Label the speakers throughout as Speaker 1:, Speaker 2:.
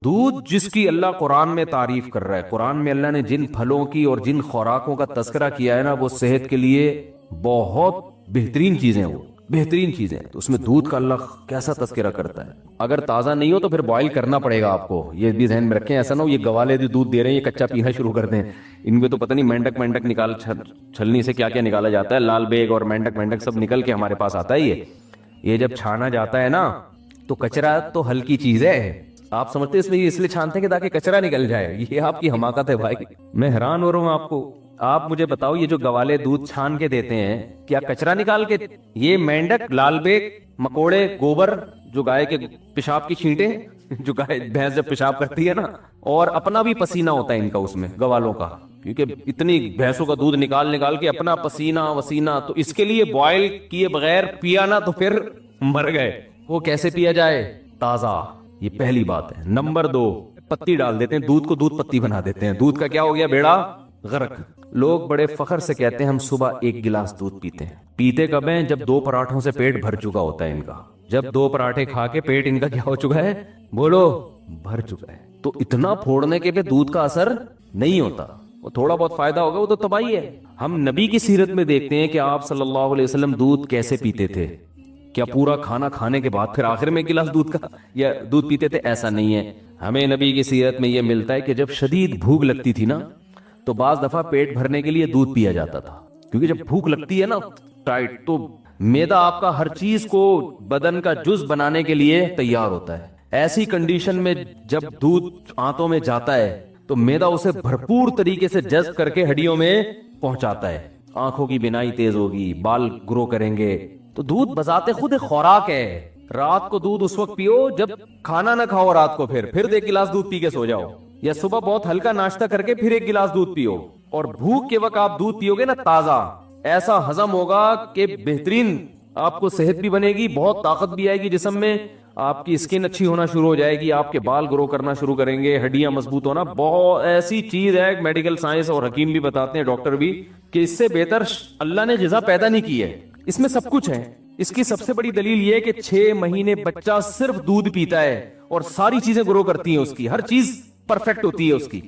Speaker 1: دودھ جس کی اللہ قرآن میں تعریف کر رہا ہے، قرآن میں اللہ نے جن پھلوں کی اور جن خوراکوں کا تذکرہ کیا ہے نا، وہ صحت کے لیے بہت بہترین چیزیں ہیں، وہ بہترین چیزیں ہیں، تو اس میں دودھ کا اللہ کیسا تذکرہ کرتا ہے۔ اگر تازہ نہیں ہو تو پھر بوائل کرنا پڑے گا آپ کو، یہ بھی ذہن میں رکھیں، ایسا نہ ہو یہ گوالے جو دودھ دے رہے ہیں یہ کچا پینا شروع کر دیں، ان میں تو پتہ نہیں مینڈک مینڈک نکال چھلنی سے کیا کیا نکالا جاتا ہے، لال بیگ اور مینڈک مینڈک سب نکل کے ہمارے پاس آتا ہے۔ یہ جب چھانا جاتا ہے نا تو کچرا تو ہلکی چیز ہے، آپ سمجھتے ہیں اس میں اس لیے چھانتے ہیں کہ تاکہ کچرا نکل جائے، یہ آپ کی حماقت ہے بھائی، میں حیران ہو رہا ہوں آپ کو۔ آپ مجھے بتاؤ یہ جو گوالے دودھ چھان کے دیتے ہیں کیا کچرا نکال کے؟ یہ مینڈک، لال بیگ، مکوڑے، گوبر، جو گائے کے پیشاب کی چھینٹیں، جو گائے بھینس جب پیشاب کرتی ہے نا، اور اپنا بھی پسینہ ہوتا ہے ان کا، اس میں گوالوں کا، کیونکہ اتنی بھینسوں کا دودھ نکال نکال کے اپنا پسینہ وسینہ، تو اس کے لیے بوائل کیے بغیر پیا نا تو پھر مر گئے۔ وہ کیسے پیا جائے؟ تازہ، یہ پہلی بات ہے۔ نمبر 2، پتی ڈال دیتے ہیں دودھ کو، دودھ پتی بنا دیتے ہیں، دودھ کا کیا ہو گیا؟ بیڑا غرق۔ لوگ بڑے فخر سے کہتے ہیں ہم صبح 1 گلاس دودھ پیتے ہیں۔ پیتے کب ہیں؟ جب 2 پراٹھوں سے پیٹ بھر چکا ہوتا ہے ان کا، جب 2 پراٹھے کھا کے پیٹ ان کا کیا ہو چکا ہے؟ بولو، بھر چکا ہے۔ تو اتنا پھوڑنے کے پہ دودھ کا اثر نہیں ہوتا، وہ تھوڑا بہت فائدہ ہوگا وہ تو تباہی ہے۔ ہم نبی کی سیرت میں دیکھتے ہیں کہ آپ صلی اللہ علیہ وسلم دودھ کیسے پیتے تھے، کیا پورا کھانا کھانے کے بعد پھر آخر میں 1 گلاس دودھ کا یا دودھ پیتے تھے؟ ایسا نہیں ہے۔ ہمیں نبی کی سیرت میں یہ ملتا ہے کہ جب شدید بھوک لگتی تھی نا تو بعض دفعہ پیٹ بھرنے کے لیے دودھ پیا جاتا تھا، کیونکہ جب بھوک لگتی ہے نا ٹائٹ، تو معدہ آپ کا ہر چیز کو بدن کا جز بنانے کے لیے تیار ہوتا ہے۔ ایسی کنڈیشن میں جب دودھ آنتوں میں جاتا ہے تو معدہ اسے بھرپور طریقے سے جذب کر کے ہڈیوں میں پہنچاتا ہے، آنکھوں کی بینائی تیز ہوگی، بال گرو کریں گے۔ تو دودھ بذات خود ایک خوراک ہے۔ رات کو دودھ اس وقت پیو جب کھانا نہ کھاؤ، رات کو پھر 1 گلاس دودھ پی کے سو جاؤ، یا صبح بہت ہلکا ناشتہ کر کے پھر 1 گلاس دودھ پیو، اور بھوک کے وقت آپ دودھ پیو گے نا تازہ، ایسا ہضم ہوگا کہ بہترین آپ کو صحت بھی بنے گی، بہت طاقت بھی آئے گی جسم میں، آپ کی اسکن اچھی ہونا شروع ہو جائے گی، آپ کے بال گرو کرنا شروع کریں گے، ہڈیاں مضبوط ہونا، بہت ایسی چیز ہے میڈیکل سائنس اور حکیم بھی بتاتے ہیں، ڈاکٹر بھی، کہ اس سے بہتر اللہ نے غذا پیدا نہیں کی ہے، اس میں سب کچھ ہے۔ اس کی سب سے بڑی دلیل یہ ہے کہ 6 مہینے بچہ صرف دودھ پیتا ہے اور ساری چیزیں گرو کرتی ہیں، اس کی ہر چیز پرفیکٹ ہوتی ہے اس کی،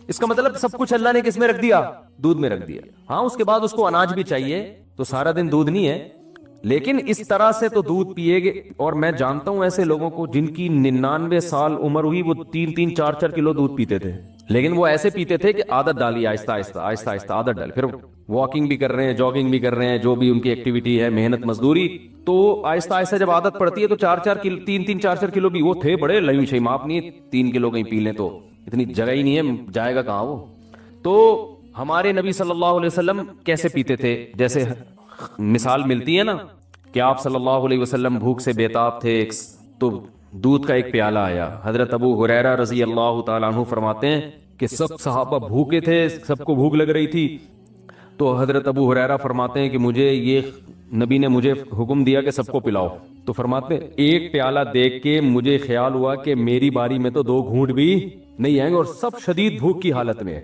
Speaker 1: اس کا مطلب سب کچھ اللہ نے کس میں رکھ دیا؟ دودھ میں رکھ دیا۔ ہاں اس کے بعد اس کو اناج بھی چاہیے، تو سارا دن دودھ نہیں ہے، لیکن اس طرح سے تو دودھ پیے گے۔ اور میں جانتا ہوں ایسے لوگوں کو جن کی 99 سال عمر ہوئی، وہ 3-3 4-4 کلو دودھ پیتے تھے، لیکن وہ ایسے پیتے تھے کہ عادت ڈالی، آہستہ آہستہ آہستہ آہستہ عادت ڈالی، پھر واکنگ بھی کر رہے ہیں، جاگنگ بھی کر رہے ہیں، جو بھی ان کی ایکٹیویٹی ہے، محنت مزدوری، تو آہستہ آہستہ جب عادت پڑتی ہے تو 3-3 4-4 کلو بھی، وہ تھے بڑے لئی شیم، آپ نہیں 3 کلو کہیں پی لیں تو اتنی جگہ ہی نہیں ہے، جائے گا کہاں وہ۔ تو ہمارے نبی صلی اللہ علیہ وسلم کیسے پیتے تھے؟ جیسے مثال ملتی ہے نا کہ آپ صلی اللہ علیہ وسلم بھوک سے بیتاب تھے، تو دودھ کا ایک پیالہ آیا۔ حضرت ابو ہریرہ رضی اللہ تعالیٰ عنہ فرماتے ہیں کہ سب صحابہ بھوکے تھے، سب کو بھوک لگ رہی تھی، تو حضرت ابو ہریرہ فرماتے ہیں کہ مجھے یہ نبی نے مجھے حکم دیا کہ سب کو پلاؤ، تو فرماتے ہیں ایک پیالہ دیکھ کے مجھے خیال ہوا کہ میری باری میں تو 2 گھونٹ بھی نہیں آئیں گے، اور سب شدید بھوک کی حالت میں۔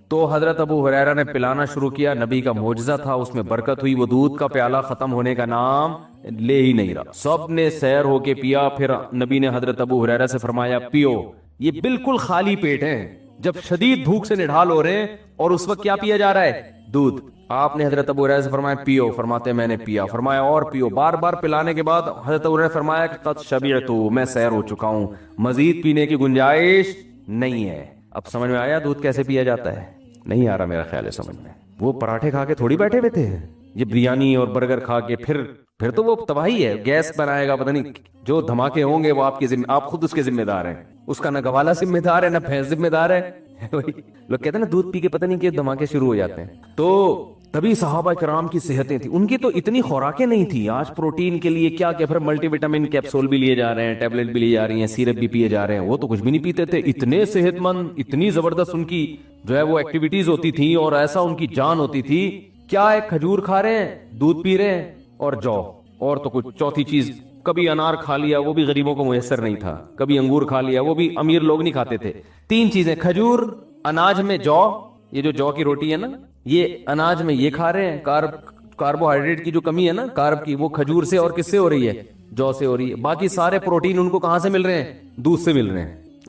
Speaker 1: تو حضرت ابو ہریرہ نے پلانا شروع کیا، نبی کا معجزہ تھا، اس میں برکت ہوئی، وہ دودھ کا پیالہ ختم ہونے کا نام لے ہی نہیں رہا، سب نے سیر ہو کے پیا۔ پھر نبی نے حضرت ابو ہریرہ سے فرمایا پیو، یہ بالکل خالی پیٹ ہے، جب شدید بھوک سے نڈھال ہو رہے ہیں، اور اس وقت کیا پیا جا رہا ہے؟ دودھ۔ آپ نے حضرت ابو ہریرہ سے فرمایا پیو، فرماتے میں نے پیا، فرمایا اور پیو، بار بار پلانے کے بعد حضرت ابو ہریرہ فرمایا کہ قد شبعت، میں سیر ہو چکا ہوں، مزید پینے کی گنجائش نہیں ہے۔ اب سمجھ میں آیا دودھ کیسے پیا جاتا ہے؟ نہیں آ رہا میرا خیال ہے سمجھ میں۔ وہ پراٹھے کھا کے تھوڑی بیٹھے ہوئے تھے، یہ بریانی اور برگر کھا کے پھر تو وہ تباہی ہے، گیس بنائے گا، پتہ نہیں جو دھماکے ہوں گے وہ آپ خود اس کے ذمہ دار ہیں، اس کا نہ گوالا ذمہ دار ہے نہ بھینس ذمہ دار ہے۔ لوگ کہتے ہیں نا دودھ پی کے پتہ نہیں کہ دھماکے شروع ہو جاتے ہیں، تو تبھی صحابہ کرام کی صحتیں تھیں، ان کی تو اتنی خوراکیں نہیں تھی۔ آج پروٹین کے لیے کیا پھر ملٹی وٹامن کیپسول بھی لیے جا رہے ہیں، ٹیبلٹ بھی لی جا رہی ہیں، سیرپ بھی پیے جا رہے ہیں، وہ تو کچھ بھی نہیں پیتے تھے، اتنے صحت مند، اتنی زبردست ان کی جو ہے وہ ایکٹیویٹیز ہوتی تھی، اور ایسا ان کی جان ہوتی تھی۔ کیا ایک کھجور کھا رہے ہیں، دودھ پی رہے ہیں اور جو، اور تو کچھ چوتھی چیز، کبھی انار کھا لیا، وہ بھی غریبوں کو میسر نہیں تھا، کبھی انگور کھا لیا، وہ بھی امیر لوگ نہیں کھاتے تھے۔ 3 چیزیں، کھجور، اناج میں جو، یہ جو جو کی روٹی ہے نا، یہ اناج میں یہ کھا رہے ہیں، کاربوہائیڈریٹ کی جو کمی ہے نا، کارب کی، وہ کھجور سے اور کس سے ہو رہی ہے؟ جو سے ہو رہی ہے۔ باقی سارے پروٹین ان کو کہاں سے مل رہے ہیں؟ دودھ سے مل رہے ہیں۔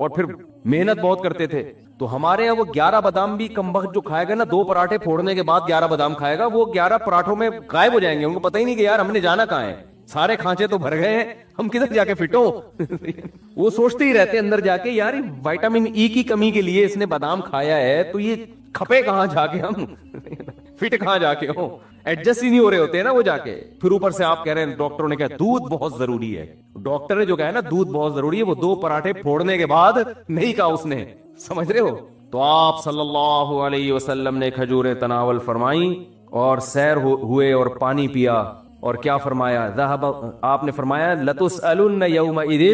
Speaker 1: اور پھر محنت بہت کرتے تھے. تو ہمارے یہاں وہ 11 بادام بھی کم وقت جو کھائے گا نا 2 پراٹھے پھوڑنے کے بعد 11 بادام کھائے گا, وہ 11 پراٹھوں میں غائب ہو جائیں گے, ان کو پتہ ہی نہیں کہ یار ہم نے جانا کہاں ہے, سارے کھانچے تو بھر گئے ہیں, ہم کدھر جا کے فٹ ہو. وہ سوچتے ہی رہتے اندر جا کے یار وٹامن ای کی کمی کے لیے اس نے بادام کھایا ہے, تو یہ کھپے کہاں جا کے, ہم فٹ کہاں جا کے ہوں, ایڈجسٹ ہی نہیں ہو رہے ہوتے ہیں نا وہ جا کے. پھر اوپر سے آپ کہہ رہے ہیں ڈاکٹروں نے کہا دودھ بہت ضروری ہے, ڈاکٹر نے جو کہا نا دودھ بہت ضروری ہے, وہ 2 پراٹھے پھوڑنے کے بعد نہیں کہا اس نے, سمجھ رہے ہو. تو آپ صلی اللہ علیہ وسلم نے کھجوریں تناول فرمائیں اور سیر ہوئے اور پانی پیا, اور کیا فرمایا, ذهب, آپ نے فرمایا لتسألن یومئذ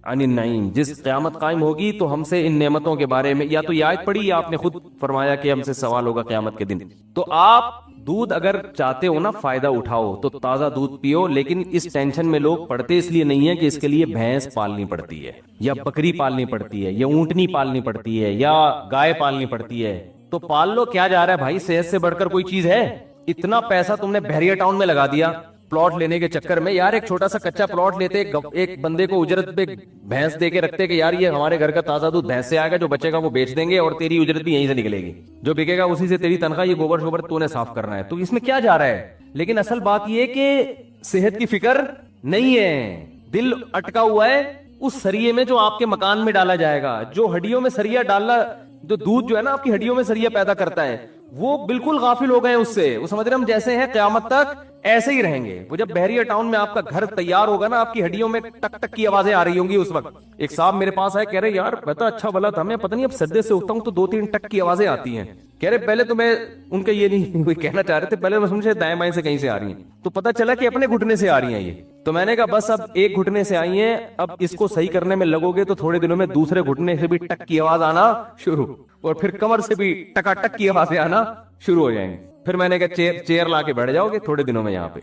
Speaker 1: عن النعیم, جس قیامت قائم ہوگی تو ہم سے ان نعمتوں کے بارے میں, یا تو یہ آیت پڑھی یا آپ نے خود فرمایا کہ ہم سے سوال ہوگا قیامت کے دن. تو آپ دودھ اگر چاہتے ہو نا فائدہ اٹھاؤ تو تازہ دودھ پیو, لیکن اس ٹینشن میں لوگ پڑتے اس لیے نہیں ہے کہ اس کے لیے بھینس پالنی پڑتی ہے یا بکری پالنی پڑتی ہے یا اونٹنی پالنی پڑتی ہے یا گائے پالنی پڑتی ہے. تو پال لو, کیا جا رہا ہے بھائی, صحت سے بڑھ کر کوئی چیز ہے. اتنا پیسہ تم نے بحریہ ٹاؤن میں لگا دیا پلاٹ لینے کے چکر میں. یار ایک چھوٹا سا کچا پلاٹ لیتے, ایک بندے کو اجرت پہ بھینس دے کے رکھتے کہ یار یہ ہمارے گھر کا تازہ دودھ بھینس سے آئے گا, جو بچے گا وہ بیچ دیں گے اور تیری اجرت بھی یہیں سے نکلے گی, جو بکے گا اسی سے تیری تنخواہ, یہ گوبر شوبر تو نے صاف کرنا ہے. تو اس میں کیا جا رہا ہے, لیکن اصل بات یہ کہ صحت کی فکر نہیں ہے, دل اٹکا ہوا ہے اس سریے میں جو آپ کے مکان میں ڈالا جائے گا. جو ہڈیوں میں سریا ڈالنا, جو دودھ جو ہے نا آپ کی ہڈیوں میں سریا پیدا کرتا ہے, وہ بالکل غافل ہو گئے اس سے. وہ سمجھ رہے ہم جیسے ہیں قیامت تک ایسے ہی رہیں گے. وہ جب بحریہ ٹاؤن میں آپ کا گھر تیار ہوگا نا, آپ کی ہڈیوں میں ٹک ٹک کی آوازیں آ رہی ہوں گی اس وقت. ایک صاحب میرے پاس آئے, کہہ رہے یار پتا اچھا بلا تھا, میں پتہ نہیں اب سجدے سے اٹھتا ہوں تو 2-3 ٹک کی آوازیں آتی ہیں. کہہ رہے پہلے تو میں ان کا یہ نہیں کوئی کہنا چاہ رہے تھے, پہلے میں سمجھے دائیں بائیں سے کہیں سے آ رہی ہیں, تو پتہ چلا کہ اپنے گھٹنے سے آ رہی ہیں یہ. تو میں نے کہا بس اب ایک گھٹنے سے آئی ہیں, اب اس کو صحیح کرنے میں لگو گے تو تھوڑے دنوں میں دوسرے گھٹنے سے بھی ٹک کی آواز آنا شروع, اور پھر کمر سے بھی ٹکا ٹک کی آوازیں آنا شروع ہو جائیں گے. پھر میں نے کہا چیئر لا کے بیٹھ جاؤ گے تھوڑے دنوں میں یہاں پہ.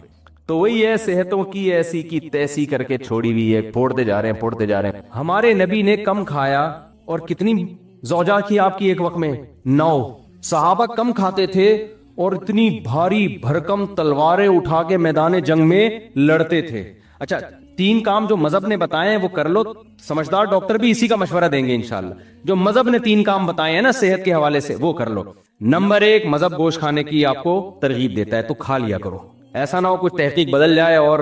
Speaker 1: تو وہی ہے, صحتوں کی ایسی کی تیسی کر کے چھوڑی ہوئی ہے, پھوڑتے جا رہے ہیں پھوڑتے جا رہے ہیں. ہمارے نبی نے کم کھایا, اور کتنی زوجہ کی آپ کی ایک وقت میں 9. صحابہ کم کھاتے تھے اور اتنی بھاری بھرکم تلواریں اٹھا کے میدان جنگ میں لڑتے تھے. اچھا 3 کام جو مذہب نے بتائے ہیں وہ کر لو, سمجھدار ڈاکٹر بھی اسی کا مشورہ دیں گے انشاءاللہ. جو مذہب نے 3 کام بتائے ہیں نا صحت کے حوالے سے, وہ کر لو. نمبر 1, مذہب گوشت کھانے کی آپ کو ترغیب دیتا ہے تو کھا لیا کرو. ایسا نہ ہو کچھ تحقیق بدل جائے اور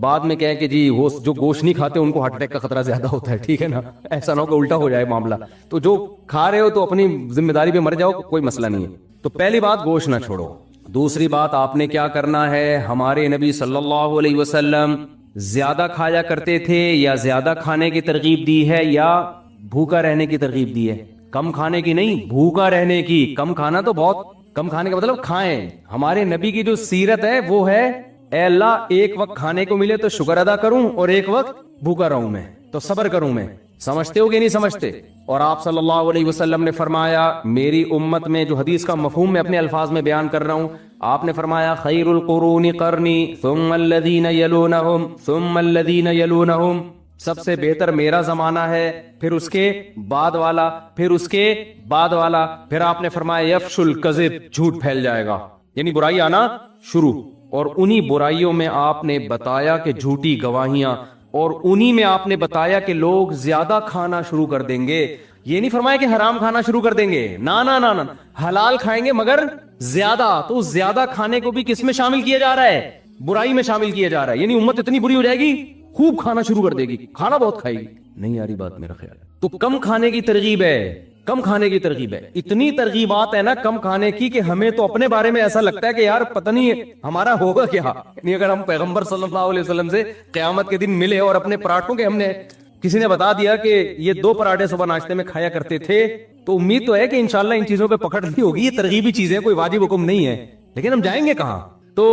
Speaker 1: بعد میں کہیں کہ جی وہ جو گوشت نہیں کھاتے ان کو ہارٹ اٹیک کا خطرہ زیادہ ہوتا ہے, ٹھیک ہے نا, ایسا نہ ہو کہ الٹا ہو جائے معاملہ. تو جو کھا رہے ہو تو اپنی ذمہ داری پہ مر جاؤ, کوئی مسئلہ نہیں ہے. تو پہلی بات گوشت نہ چھوڑو. دوسری بات آپ نے کیا کرنا ہے, ہمارے نبی صلی اللہ علیہ وسلم زیادہ کھایا کرتے تھے یا زیادہ کھانے کی ترغیب دی ہے یا بھوکا رہنے کی ترغیب دی ہے؟ کم کھانے کی نہیں, بھوکا رہنے کی. کم کھانا تو بہت کم کھانے کا مطلب کھائیں. ہمارے نبی کی جو سیرت ہے وہ ہے اے اللہ ایک وقت کھانے کو ملے تو شکر ادا کروں اور ایک وقت بھوکا رہوں میں تو صبر کروں میں. سمجھتے ہو کہ نہیں سمجھتے؟ اور آپ صلی اللہ علیہ وسلم نے فرمایا, میری امت میں, جو حدیث کا مفہوم میں اپنے الفاظ میں بیان کر رہا ہوں, آپ نے فرمایا خیر القرون قرنی ثم الذین یلونہم ثم الذین یلونہم, سب سے بہتر میرا زمانہ ہے, پھر اس کے بعد والا, پھر اس کے بعد والا. پھر آپ نے فرمایا یفش الکذب, جھوٹ پھیل جائے گا, یعنی برائی آنا شروع. اور انہی برائیوں میں آپ نے بتایا کہ جھوٹی گواہیاں, اور انہی میں آپ نے بتایا کہ لوگ زیادہ کھانا شروع کر دیں گے. یہ نہیں فرمایا کہ حرام کھانا شروع کر دیں گے, نا نا نا نا, حلال کھائیں گے مگر زیادہ. تو زیادہ کھانے کو بھی کس میں شامل کیا جا رہا ہے؟ برائی میں شامل کیا جا رہا ہے. یعنی امت اتنی بری ہو جائے گی خوب کھانا شروع کر دے گی, کھانا بہت کھائے گی. نہیں آ رہی بات میرا خیال. تو کم کھانے کی ترغیب ہے, کم کھانے کی ترغیب ہے. اتنی ترغیبات ہے نا کم کھانے کی کہ ہمیں تو اپنے بارے میں ایسا لگتا ہے کہ یار پتہ نہیں ہمارا ہوگا کیا. یعنی اگر ہم پیغمبر صلی اللہ علیہ وسلم سے قیامت کے دن ملے اور اپنے پراٹھوں کے, ہم نے کسی نے بتا دیا کہ یہ 2 پراٹھے صبح ناشتے میں کھایا کرتے تھے, تو امید تو ہے کہ انشاءاللہ ان چیزوں پہ پکڑ لی ہوگی. یہ ترغیبی چیزیں, کوئی واجب حکم نہیں ہے, لیکن ہم جائیں گے کہاں؟ تو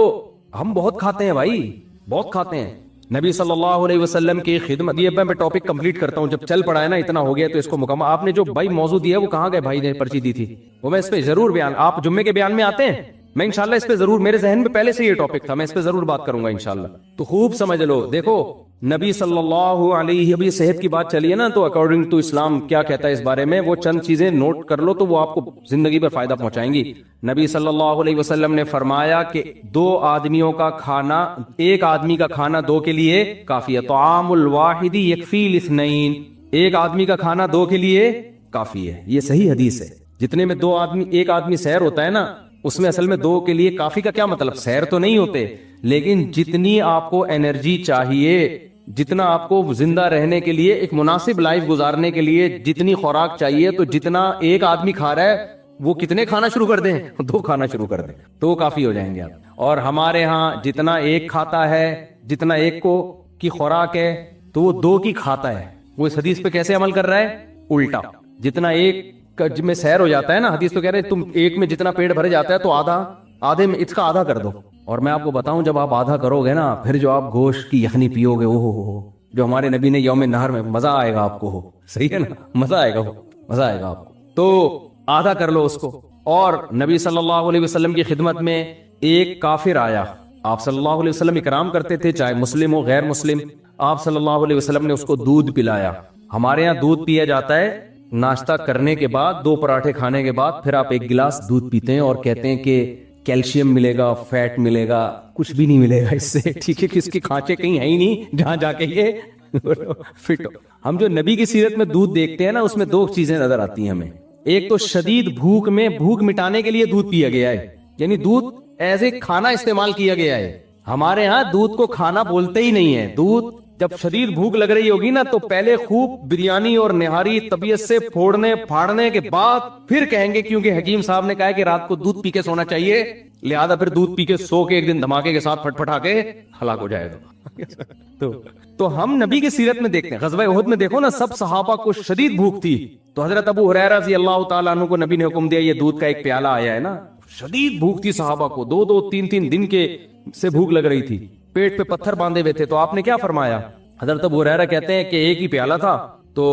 Speaker 1: ہم بہت کھاتے ہیں بھائی, بہت کھاتے ہیں. نبی صلی اللہ علیہ وسلم کی خدمت, یہ میں ٹاپک کمپلیٹ کرتا ہوں, جب چل پڑا ہے نا اتنا ہو گیا تو اس کو مکمل. آپ نے جو بھائی موضوع دیا وہ کہاں گئے بھائی نے پرچی دی تھی, وہ میں اس پہ ضرور بیان, آپ جمعے کے بیان میں آتے ہیں, میں انشاءاللہ اس پہ ضرور, میرے ذہن میں پہلے سے یہ ٹاپک تھا, میں اس پہ ضرور بات کروں گا انشاءاللہ. تو خوب سمجھ لو. دیکھو نبی صلی اللہ علیہ, ابھی صحت کی بات چلی ہے نا, تو اکارڈنگ ٹو اسلام کیا کہتا ہے اس بارے میں, وہ چند چیزیں نوٹ کر لو تو وہ آپ کو زندگی پر فائدہ پہنچائیں گی. نبی صلی اللہ علیہ وسلم نے فرمایا کہ 2 آدمیوں کا کھانا, ایک آدمی کا کھانا 2 کے لیے کافی ہے. طعام الواحد یکفی الاثنین, ایک آدمی کا کھانا دو کے لیے کافی ہے. یہ صحیح حدیث ہے. جتنے میں دو آدمی ایک آدمی سیر ہوتا ہے نا, اس میں اصل میں دو کے لیے کافی کا کیا مطلب, سیر تو نہیں ہوتے, لیکن جتنی آپ کو انرجی چاہیے, جتنا آپ کو زندہ رہنے کے لیے, ایک مناسب لائف گزارنے کے لیے جتنی خوراک چاہیے, تو جتنا ایک آدمی کھا رہا ہے وہ کتنے کھانا شروع کر دیں, دو کھانا شروع کر دیں تو کافی ہو جائیں گے آپ. اور ہمارے ہاں جتنا ایک کھاتا ہے, جتنا ایک کو کی خوراک ہے, تو وہ دو کی کھاتا ہے. وہ اس حدیث پہ کیسے عمل کر رہا ہے, الٹا. جتنا ایک میں سیر ہو جاتا ہے نا, حدیث تو کہہ رہے ہیں تم ایک میں جتنا پیٹ بھر جاتا ہے تو آدھے میں اس کا آدھا کر دو. اور میں آپ کو بتاؤں, جب آپ آدھا کرو گے نا, پھر جو آپ گوشت کی یخنی پیو گے, وہ جو ہمارے نبی نے یوم نہر میں, مزہ آئے گا آپ کو. صحیح ہے نا, مزہ آئے گا, وہ مزہ آئے گا آپ کو. تو آدھا کر لو اس کو. اور نبی صلی اللہ علیہ وسلم کی خدمت میں ایک کافر آیا, آپ صلی اللہ علیہ وسلم اکرام کرتے تھے, چاہے مسلم ہو غیر مسلم. آپ صلی اللہ علیہ وسلم نے اس کو دودھ پلایا. ہمارے یہاں دودھ پیا جاتا ہے ناشتہ کرنے کے بعد, 2 پراٹھے کھانے کے بعد, پھر آپ ایک گلاس دودھ پیتے ہیں اور کہتے ہیں کہ کیلشیم ملے گا, فیٹ ملے گا. کچھ بھی نہیں ملے گا اس سے, ٹھیک ہے, کہ اس کی کھانچے کہیں ہے ہی نہیں جہاں جا کے یہ فٹ ہو. ہم جو نبی کی سیرت میں دودھ دیکھتے ہیں نا, اس میں 2 چیزیں نظر آتی ہیں ہمیں. ایک تو شدید بھوک میں بھوک مٹانے کے لیے دودھ پیا گیا ہے, یعنی دودھ ایز اے کھانا استعمال کیا گیا ہے. ہمارے ہاں دودھ کو کھانا بولتے ہی نہیں ہے. دودھ جب شدید بھوک لگ رہی ہوگی نا, تو پہلے خوب بریانی اور نہاری طبیعت سے پھوڑنے پھاڑنے کے بعد پھر کہیں گے, کیونکہ حکیم صاحب نے کہا کہ رات کو دودھ پی کے سونا چاہیے, لہذا پھر دودھ پی کے سو کے ایک دن دھماکے کے ساتھ پھٹ پھٹا کے ہلاک ہو جائے گا. تو ہم نبی کی سیرت میں دیکھتے ہیں, غزوہ احد میں دیکھو نا, سب صحابہ کو شدید بھوک تھی, تو حضرت ابو ہریرہ رضی اللہ تعالیٰ عنہ کو نبی نے حکم دیا, یہ دودھ کا ایک پیالہ آیا ہے نا. شدید بھوک تھی صحابہ کو, 2 3 دن کے سے بھوک لگ رہی تھی, پیٹ پہ پتھر باندھے ہوئے تھے. تو آپ نے کیا فرمایا, حضرت ابو ہریرہ کہتے ہیں کہ ایک ہی پیالہ تھا, تو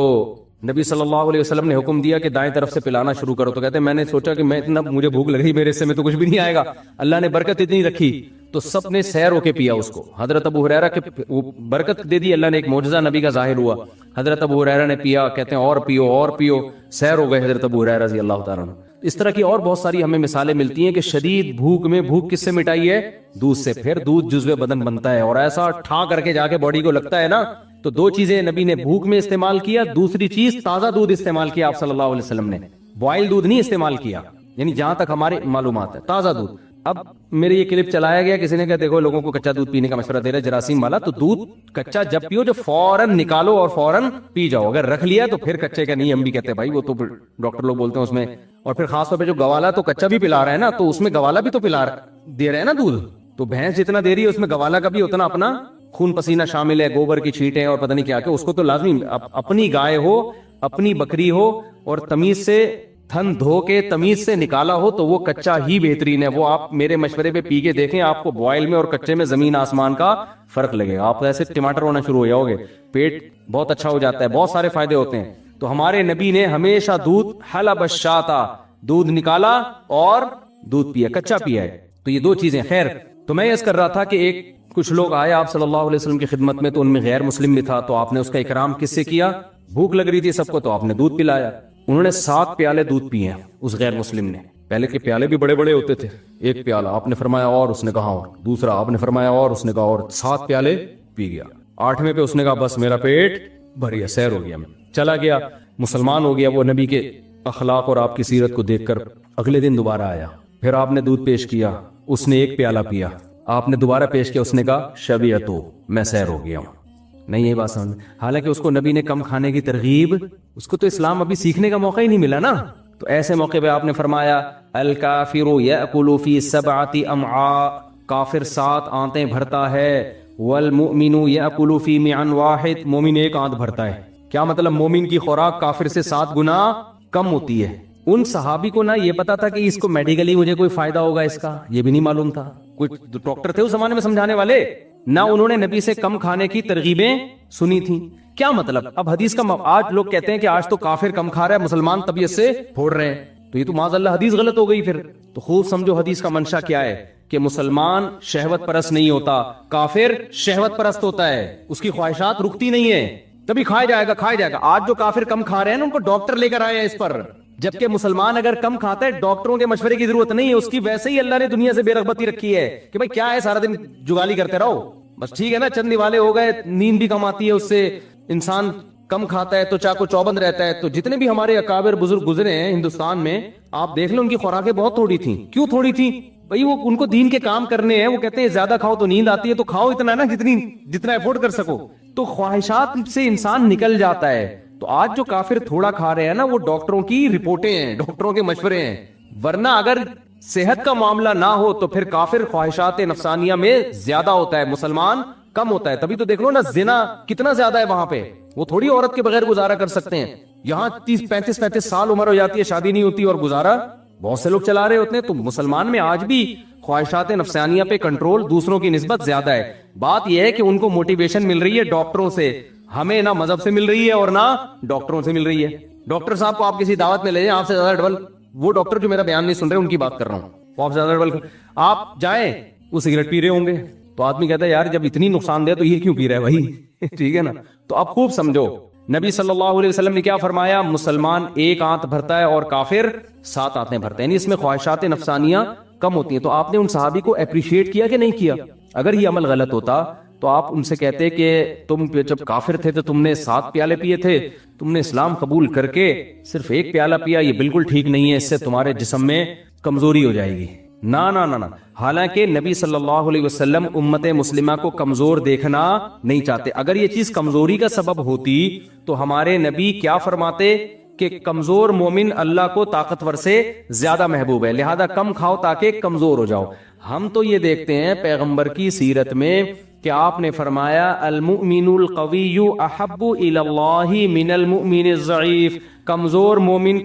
Speaker 1: نبی صلی اللہ علیہ وسلم نے حکم دیا کہ دائیں طرف سے پلانا شروع کرو. تو کہتے ہیں میں نے سوچا کہ میں اتنا مجھے بھوک لگ رہی, میرے سے میں تو کچھ بھی نہیں آئے گا, اللہ نے برکت اتنی رکھی, تو سب نے سیر ہو کے پیا اس کو. حضرت ابو ہریرہ کے برکت دے دی اللہ نے, ایک معجزہ نبی کا ظاہر ہوا. حضرت ابو ہریرہ نے پیا, کہتے ہیں اور پیو اور پیو, سیر ہو گئے حضرت ابو ہریرہ رضی اللہ تعالیٰ عنہ. اس طرح کی اور بہت ساری ہمیں مثالیں ملتی ہیں کہ شدید بھوک میں بھوک کس سے مٹائی ہے, دودھ سے. پھر دودھ جزو بدن بنتا ہے, اور ایسا ٹھا کر کے جا کے باڈی کو لگتا ہے نا. تو 2 چیزیں نبی نے بھوک میں استعمال کیا, دوسری چیز تازہ دودھ استعمال کیا آپ صلی اللہ علیہ وسلم نے, بوائل دودھ نہیں استعمال کیا, یعنی جہاں تک ہماری معلومات ہے تازہ دودھ. اب میرے یہ کلپ چلایا گیا, کسی نے کہا دیکھو لوگوں کو کچا دودھ پینے کا مشورہ دے رہا ہے جراثیم والا, تو دودھ کچا جب پیو جو فوراً نکالو اور فوراً پی جاؤ. اگر رکھ لیا تو پھر کچے کا نہیں, ہم بھی کہتے ہیں بھائی وہ تو ڈاکٹر لوگ بولتے ہیں اس میں. اور پھر خاص طور پہ جو گوالا تو کچا بھی پلا رہا ہے نا, تو اس میں گوالا بھی تو پلا دے رہے ہیں نا دودھ, تو بھینس جتنا دے رہی ہے اس میں گوالا کا بھی اتنا اپنا خون پسینہ شامل ہے, گوبر کی چھینٹیں اور پتہ نہیں کیا کہ اس کو تو لازمی اپنی گائے ہو, اپنی بکری ہو, اور تمیز سے تھن دھو کے تمیز سے نکالا ہو, تو وہ کچا ہی بہترین ہے. وہ آپ میرے مشورے پہ پی کے دیکھیں, آپ کو بوائل میں اور کچے میں زمین آسمان کا فرق لگے گا. آپ ایسے ٹماٹر ہونا شروع ہو جاؤ گے, پیٹ بہت اچھا ہو جاتا ہے, بہت سارے فائدے ہوتے ہیں. تو ہمارے نبی نے ہمیشہ دودھ حلب الشاۃ, دودھ نکالا اور دودھ پیا, کچا پیا ہے. تو یہ 2 چیزیں. خیر, تو میں اس کر رہا تھا کہ ایک کچھ لوگ آئے آپ صلی اللہ علیہ وسلم کی خدمت میں, تو ان میں غیر مسلم بھی تھا, تو آپ نے اس کا اکرام کس سے کیا, بھوک لگ رہی تھی سب کو, تو آپ نے دودھ پلایا. انہوں نے 7 پیالے دودھ پیے اس غیر مسلم نے. پہلے کے پیالے بھی بڑے بڑے ہوتے تھے, ایک پیالہ آپ نے فرمایا اور اس نے کہا اور, دوسرا آپ نے فرمایا اور اس نے کہا اور, 7 پیالے پی گیا. 8ویں پہ اس نے کہا بس میرا پیٹ بھر گیا, سیر ہو گیا, میں چلا گیا, مسلمان ہو گیا. وہ نبی کے اخلاق اور آپ کی سیرت کو دیکھ کر اگلے دن دوبارہ آیا, پھر آپ نے دودھ پیش کیا, اس نے 1 پیالہ پیا, آپ نے دوبارہ پیش کیا, اس نے کہا شبیتو, میں سیر ہو گیا ہوں. نہیں یہ بات سمجھ, حالانکہ اس کو نبی نے کم کھانے کی ترغیب, اس کو تو اسلام ابھی سیکھنے کا موقع ہی نہیں ملا نا. تو ایسے موقع پہ آپ نے فرمایا الکافر یأکل فی 7 امعاء, کافر 7 آنتیں بھرتا ہے, والمؤمن یأکل فی معن واحد, مومن 1 آنت بھرتا ہے. کیا مطلب, مومن کی خوراک کافر سے 7 گنا کم ہوتی ہے. ان صحابی کو نہ یہ پتا تھا کہ اس کو میڈیکلی مجھے کوئی فائدہ ہوگا اس کا, یہ بھی نہیں معلوم تھا. کچھ ڈاکٹر تھے اس زمانے میں سمجھانے والے, نہ انہوں نے نبی سے کم کھانے کی ترغیبیں سنی تھیں. کیا مطلب, اب حدیث کا آج لوگ کہتے ہیں کہ آج تو کافر کم کھا رہا ہے, مسلمان طبیعت سے پھوڑ رہے ہیں, تو یہ تو معاذ اللہ حدیث غلط ہو گئی. پھر تو خوب سمجھو حدیث کا منشا کیا ہے, کہ مسلمان شہوت پرست نہیں ہوتا, کافر شہوت پرست ہوتا ہے, اس کی خواہشات رکتی نہیں ہے, تبھی کھایا جائے گا کھایا جائے گا. آج جو کافر کم کھا رہے ہیں نا, ان کو ڈاکٹر لے کر آئے ہیں اس پر, جبکہ مسلمان اگر کم کھاتا ہے ڈاکٹروں کے مشورے کی ضرورت نہیں ہے, اس کی ویسے ہی اللہ نے دنیا سے بے رغبتی رکھی ہے کہ بھائی کیا ہے سارا دن جگالی کرتے رہو, بس ٹھیک ہے نا, چند نوالے ہو گئے, نیند بھی کم آتی ہے اس سے, انسان کم کھاتا ہے تو چاقو چوبند رہتا ہے. تو جتنے بھی ہمارے اکابر بزرگ گزرے ہیں ہندوستان میں, آپ دیکھ لو ان کی خوراکیں بہت تھوڑی تھیں. کیوں تھوڑی تھیں بھائی؟ وہ ان کو دین کے کام کرنے ہیں. وہ کہتے ہیں زیادہ کھاؤ تو نیند آتی ہے, تو کھاؤ اتنا نا جتنا افورڈ کر سکو. تو خواہشات سے انسان نکل جاتا ہے. تو آج جو کافر تھوڑا کھا رہے ہیں نا, وہ ڈاکٹروں کی رپورٹیں ہیں, ڈاکٹروں کے مشورے ہیں. ورنہ اگر صحت کا معاملہ نہ ہو تو پھر کافر خواہشات نفسانیہ میں زیادہ ہوتا ہے, مسلمان کم ہوتا ہے. تبھی تو دیکھ لو نا زنا کتنا زیادہ ہے وہاں پہ. وہ تھوڑی عورت کے بغیر گزارا کر سکتے ہیں. یہاں 30-35 سال عمر ہو جاتی ہے, شادی نہیں ہوتی, اور گزارا بہت سے لوگ چلا رہے ہوتے ہیں. تو مسلمان میں آج بھی خواہشات نفسانیہ پہ کنٹرول دوسروں کی نسبت زیادہ ہے. بات یہ ہے کہ ان کو موٹیویشن مل رہی ہے ڈاکٹروں سے, ہمیں نہ مذہب سے مل رہی ہے اور نہ ڈاکٹروں سے مل رہی ہے. ڈاکٹر صاحب کو آپ کسی دعوت میں لے جائیں, آپ سے زیادہ ڈبل, وہ ڈاکٹر جو میرا بیان نہیں سن رہے ان کی بات کر رہا ہوں, وہ آپ سے زیادہ ڈبل. آپ جائیں, وہ سگریٹ پی رہے ہوں گے, تو آدمی کہتا ہے یار جب اتنی نقصان دہ تو یہ کیوں پی رہا ہے بھائی؟ ٹھیک ہے نا. تو آپ خوب سمجھو, نبی صلی اللہ علیہ وسلم نے کیا فرمایا؟ مسلمان ایک آنت بھرتا ہے اور کافر 7 آنتیں بھرتے ہیں. اس میں خواہشات نفسانیہ کم ہوتی ہیں. تو آپ نے ان صحابی کو اپریشیٹ کیا کہ نہیں کیا؟ اگر یہ عمل غلط ہوتا تو آپ ان سے کہتے کہ تم جب کافر تھے تو تم نے 7 پیالے پیے تھے, تم نے اسلام قبول کر کے صرف 1 پیالہ پیا, یہ بالکل ٹھیک نہیں ہے, اس سے تمہارے جسم میں کمزوری ہو جائے گی. نہ نہ نہ. حالانکہ نبی صلی اللہ علیہ وسلم امت مسلمہ کو کمزور دیکھنا نہیں چاہتے. اگر یہ چیز کمزوری کا سبب ہوتی تو ہمارے نبی کیا فرماتے کہ کمزور مومن اللہ کو طاقتور سے زیادہ محبوب ہے, لہذا کم کھاؤ تاکہ کمزور ہو جاؤ. ہم تو یہ دیکھتے ہیں پیغمبر کی سیرت میں کہ آپ نے فرمایا المؤمن القوی احب الی اللہ من المؤمن الضعیف. کمزور مومن,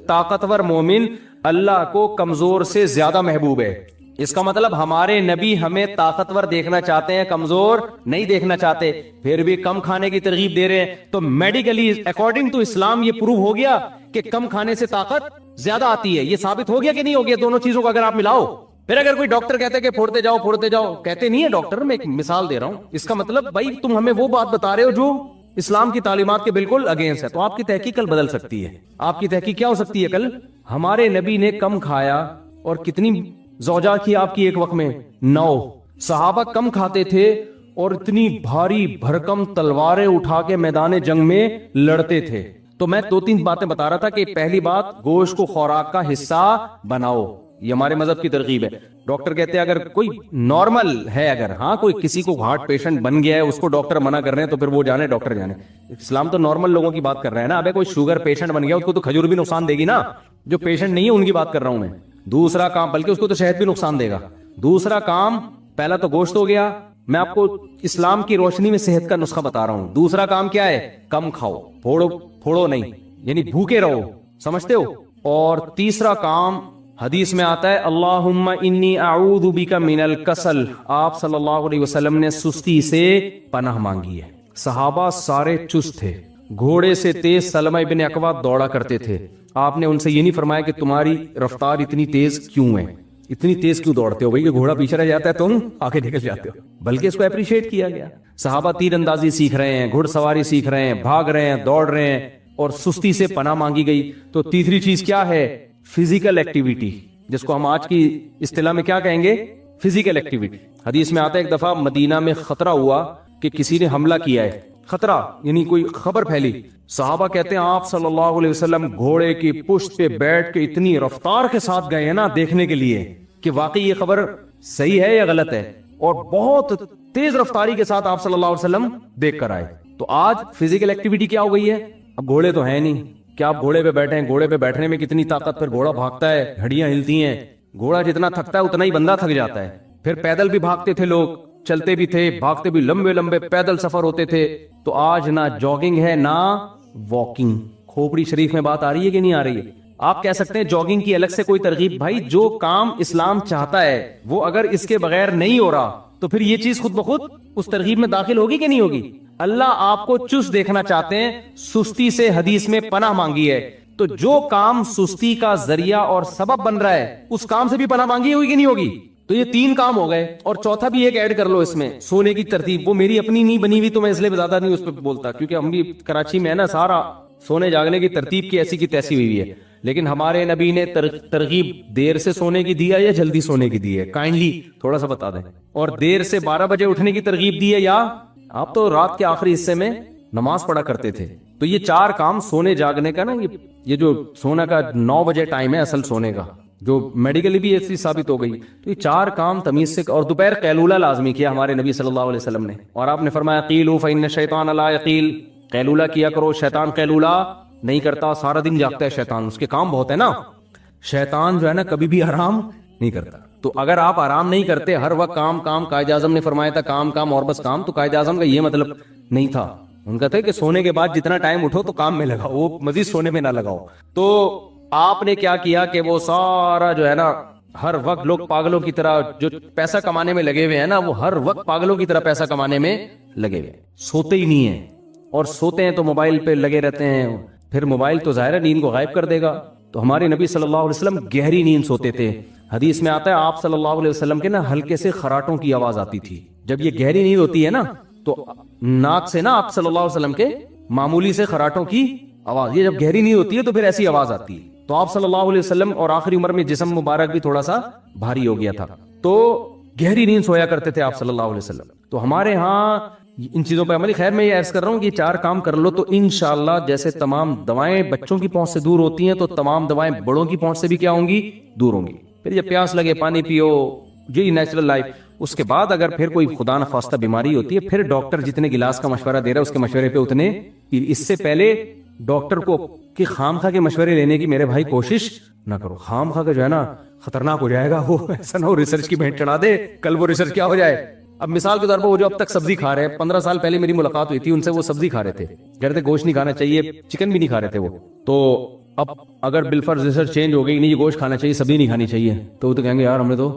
Speaker 1: طاقتور مومن اللہ کو کمزور سے زیادہ محبوب ہے. اس کا مطلب ہمارے نبی ہمیں طاقتور دیکھنا چاہتے ہیں, کمزور نہیں دیکھنا چاہتے. پھر بھی کم کھانے کی ترغیب دے رہے ہیں. تو میڈیکلی اکارڈنگ ٹو اسلام یہ پروو ہو گیا کہ کم کھانے سے طاقت زیادہ آتی ہے. یہ ثابت ہو گیا کہ نہیں ہو گیا؟ دونوں چیزوں کو اگر آپ ملاؤ. پھر اگر کوئی ڈاکٹر کہتے کہ پھوڑتے جاؤ, کہتے نہیں ہے ڈاکٹر, میں ایک مثال دے رہا ہوں. اس کا مطلب بھائی تم ہمیں وہ بات بتا رہے ہو جو اسلام کی تعلیمات کے بالکل اگینسٹ ہے. تو آپ کی تحقیق کل بدل سکتی ہے. آپ کی تحقیق کیا ہو سکتی ہے کل؟ ہمارے نبی نے کم کھایا, اور کتنی زوجہ کی آپ کی ایک وقت میں 9. صحابہ کم کھاتے تھے اور اتنی بھاری بھرکم تلواریں اٹھا کے میدان جنگ میں لڑتے تھے. تو میں 2-3 باتیں بتا رہا تھا کہ پہلی بات, گوشت کو خوراک کا حصہ بناؤ. یہ ہمارے مذہب کی ترغیب ہے. ڈاکٹر کہتے ہیں اگر کوئی نارمل ہے, اگر ہاں کوئی کسی کو ہارٹ پیشنٹ بن گیا ہے, اس کو ڈاکٹر منع کر رہے ہیں, تو پھر وہ جانے ڈاکٹر جانے. اسلام تو نارمل لوگوں کی بات کر رہا ہے نا. ابے کوئی شوگر پیشنٹ بن گیا, اس کو تو کھجور بھی نقصان دے گی نا. جو پیشنٹ نہیں ہے ان کی بات کر رہا ہوں میں. دوسرا کام, بلکہ اس کو تو شہد بھی نقصان دے گا. دوسرا کام, پہلا تو گوشت ہو گیا, میں آپ کو اسلام کی روشنی میں صحت کا نسخہ بتا رہا ہوں. دوسرا کام کیا ہے؟ کم کھاؤ, پھوڑو نہیں, یعنی بھوکے رہو, سمجھتے ہو. اور تیسرا کام حدیث میں آتا ہے اللہم انی اعوذ بک من الکسل. آپ صلی اللہ علیہ وسلم نے سستی سے پناہ مانگی ہے. صحابہ سارے چست تھے, گھوڑے سے تیز سلمہ ابن اکوع دوڑا کرتے تھے. آپ نے ان سے یہ نہیں فرمایا کہ تمہاری رفتار اتنی تیز کیوں ہے, اتنی تیز کیوں دوڑتے ہو بھائی, کہ گھوڑا پیچھے رہ جاتا ہے تم آگے نکل جاتے ہو. بلکہ اس کو اپریشیٹ کیا گیا. صحابہ تیر اندازی سیکھ رہے ہیں, گھڑ سواری سیکھ رہے ہیں, بھاگ رہے ہیں, دوڑ رہے ہیں, اور سستی سے پناہ مانگی گئی. تو تیسری چیز کیا ہے؟ فزیکل ایکٹیویٹی, جس کو ہم آج کی اصطلاح میں کیا کہیں گے؟ Physical activity. حدیث میں آتا ہے ایک دفعہ مدینہ میں خطرہ ہوا کہ کسی نے حملہ کیا ہے. خطرہ یعنی کوئی خبر پھیلی. صحابہ کہتے ہیں آپ صلی اللہ علیہ وسلم گھوڑے کی پشت پہ بیٹھ کے اتنی رفتار کے ساتھ گئے ہیں نا دیکھنے کے لیے کہ واقعی یہ خبر صحیح ہے یا غلط ہے, اور بہت تیز رفتاری کے ساتھ آپ صلی اللہ علیہ وسلم دیکھ کر آئے. تو آج فزیکل ایکٹیویٹی کیا ہو گئی ہے؟ اب گھوڑے تو ہیں نہیں, کیا آپ گھوڑے پہ بیٹھے ہیں؟ گھوڑے پہ بیٹھنے میں کتنی طاقت, پھر گھوڑا بھاگتا ہے, ہڈیاں ہلتی ہیں. گھوڑا جتنا تھکتا ہے اتنا ہی بندہ تھک جاتا ہے. پھر پیدل بھی بھاگتے تھے لوگ, چلتے بھی تھے, بھاگتے بھی, لمبے لمبے پیدل سفر ہوتے تھے. تو آج نہ جاگنگ ہے نہ واکنگ. کھوپڑی شریف میں بات آ رہی ہے کہ نہیں آ رہی ہے؟ آپ کہہ سکتے ہیں جاگنگ کی الگ سے کوئی ترغیب. بھائی جو کام اسلام چاہتا ہے وہ اگر اس کے بغیر نہیں ہو رہا تو پھر یہ چیز خود بخود اس ترغیب میں داخل ہوگی کہ نہیں ہوگی؟ اللہ آپ کو چست دیکھنا چاہتے ہیں, سستی سے حدیث میں پناہ مانگی ہے. تو جو کام سستی کا ذریعہ اور سبب بن رہا ہے اس کام سے بھی پناہ مانگی ہوگی کہ نہیں ہوگی؟ تو یہ 3 کام ہو گئے. اور چوتھا بھی ایک ایڈ کر لو اس میں, سونے کی ترتیب. وہ میری اپنی نہیں بنی ہوئی تو میں اس لیے زیادہ نہیں اس پہ بولتا, کیونکہ ہم بھی کراچی میں ہے نا, سارا سونے جاگنے کی ترتیب کی ایسی کی تیسی ہوئی ہے. لیکن ہمارے نبی نے ترغیب دیر سے سونے کی دی ہے یا جلدی سونے کی دی ہے؟ کائنڈلی تھوڑا سا بتا دیں. اور دیر سے 12 بجے اٹھنے کی ترغیب دی ہے, یا آپ تو رات کے آخری حصے میں نماز پڑھا کرتے تھے, تو یہ 4 کام سونے جاگنے کا نا، یہ جو سونے کا 9 بجے ٹائم ہے اصل سونے کا، جو میڈیکلی بھی ایسی ثابت ہو گئی، تو یہ 4 کام تمیز سے، اور دوپہر قیلولہ لازمی کیا ہمارے نبی صلی اللہ علیہ وسلم نے، اور آپ نے فرمایا قیلوا فإن الشیطان لا یقیل، قیلولہ کیا کرو، شیطان قیلولہ نہیں کرتا، سارا دن جاگتا ہے شیطان، اس کے کام بہت ہے نا، شیطان جو ہے نا کبھی بھی آرام نہیں کرتا۔ تو اگر آپ آرام نہیں کرتے، ہر وقت کام کام، قائد اعظم نے فرمایا تھا کام کام اور بس کام، تو قائد اعظم کا یہ مطلب نہیں تھا، ان کا تھا کہ سونے کے بعد جتنا ٹائم اٹھو تو کام میں لگاؤ، وہ مزید سونے میں نہ لگاؤ۔ تو آپ نے کیا کیا کہ وہ سارا جو ہے نا، ہر وقت لوگ پاگلوں کی طرح جو پیسہ کمانے میں لگے ہوئے ہیں نا، وہ ہر وقت پاگلوں کی طرح پیسہ کمانے میں لگے ہوئے ہیں، سوتے ہی نہیں ہیں، اور سوتے ہیں تو موبائل پہ لگے رہتے ہیں، پھر موبائل تو ظاہر ہے نیند کو غائب کر دے گا۔ تو ہمارے نبی صلی اللہ علیہ وسلم گہری نیند سوتے تھے، حدیث میں آتا ہے آپ صلی اللہ علیہ وسلم کے نا ہلکے سے خراٹوں کی آواز آتی تھی۔ جب یہ گہری نیند ہوتی ہے نا تو ناک سے نا آپ صلی اللہ علیہ وسلم کے معمولی سے خراٹوں کی آواز، یہ جب گہری نیند ہوتی ہے تو پھر ایسی آواز آتی ہے۔ تو آپ صلی اللہ علیہ وسلم، اور آخری عمر میں جسم مبارک بھی تھوڑا سا بھاری ہو گیا تھا، تو گہری نیند سویا کرتے تھے آپ صلی اللہ علیہ وسلم۔ تو ہمارے ہاں ان چیزوں پہ عملی، خیر میں یہ عرض کر رہا ہوں کہ 4 کام کر لو تو انشاءاللہ جیسے تمام دوائیں بچوں کی پہنچ سے دور ہوتی ہیں، تو تمام دوائیں بڑوں کی پہنچ سے بھی کیا ہوں گی، دور ہوں گی۔ پھر جب پیاس لگے پانی پیو، جی نیچرل لائف۔ اس کے بعد اگر پھر کوئی خدا نخواستہ بیماری ہوتی ہے، پھر ڈاکٹر جتنے گلاس کا مشورہ دے رہا ہے اس کے مشورے پہ اتنے، اس سے پہلے ڈاکٹر کو کہ خام خواہ کے مشورے لینے کی میرے بھائی کوشش نہ کرو، خام خواہ کا جو ہے نا خطرناک ہو جائے گا، وہ ایسا نہ ہو ریسرچ کی بھینٹ چڑھا دے، کل وہ ریسرچ کیا ہو جائے۔ اب مثال کے طور پر وہ جو اب تک سبزی کھا رہے ہیں، 15 سال پہلے میری ملاقات ہوئی تھی ان سے، وہ سبزی کھا رہے تھے، کہہ رہے تھے گوشت نہیں کھانا چاہیے، چکن بھی نہیں کھا رہے تھے وہ، تو اب اگر بالفرض ریسرچ چینج ہو گئی، نہیں یہ گوشت کھانا چاہیے، سبزی نہیں کھانی چاہیے، تو وہ تو کہیں گے یار ہم نے تو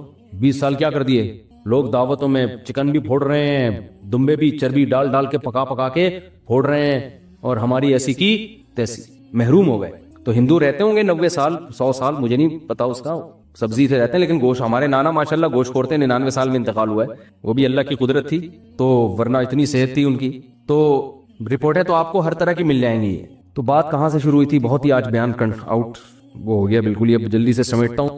Speaker 1: 20 سال کیا کر دیے، لوگ دعوتوں میں چکن بھی پھوڑ رہے ہیں، دمبے بھی چربی ڈال ڈال کے پکا کے پھوڑ رہے ہیں، اور ہماری ایسی کی تیسی، محروم ہو گئے۔ تو ہندو رہتے ہوں گے 90 سال 100 سال، مجھے نہیں پتا اس کا، سبزی سے رہتے ہیں، لیکن گوشت، ہمارے نانا ماشاءاللہ گوشت کھوڑتے ہیں، 99 سال میں انتقال ہوا ہے، وہ بھی اللہ کی قدرت تھی، تو ورنہ اتنی صحت تھی ان کی۔ تو رپورٹیں تو آپ کو ہر طرح کی مل جائیں گی۔ تو بات کہاں سے شروع ہوئی تھی، بہت ہی آج بیان آؤٹ وہ ہو گیا بالکل، یہ جلدی سے سمیٹتا ہوں۔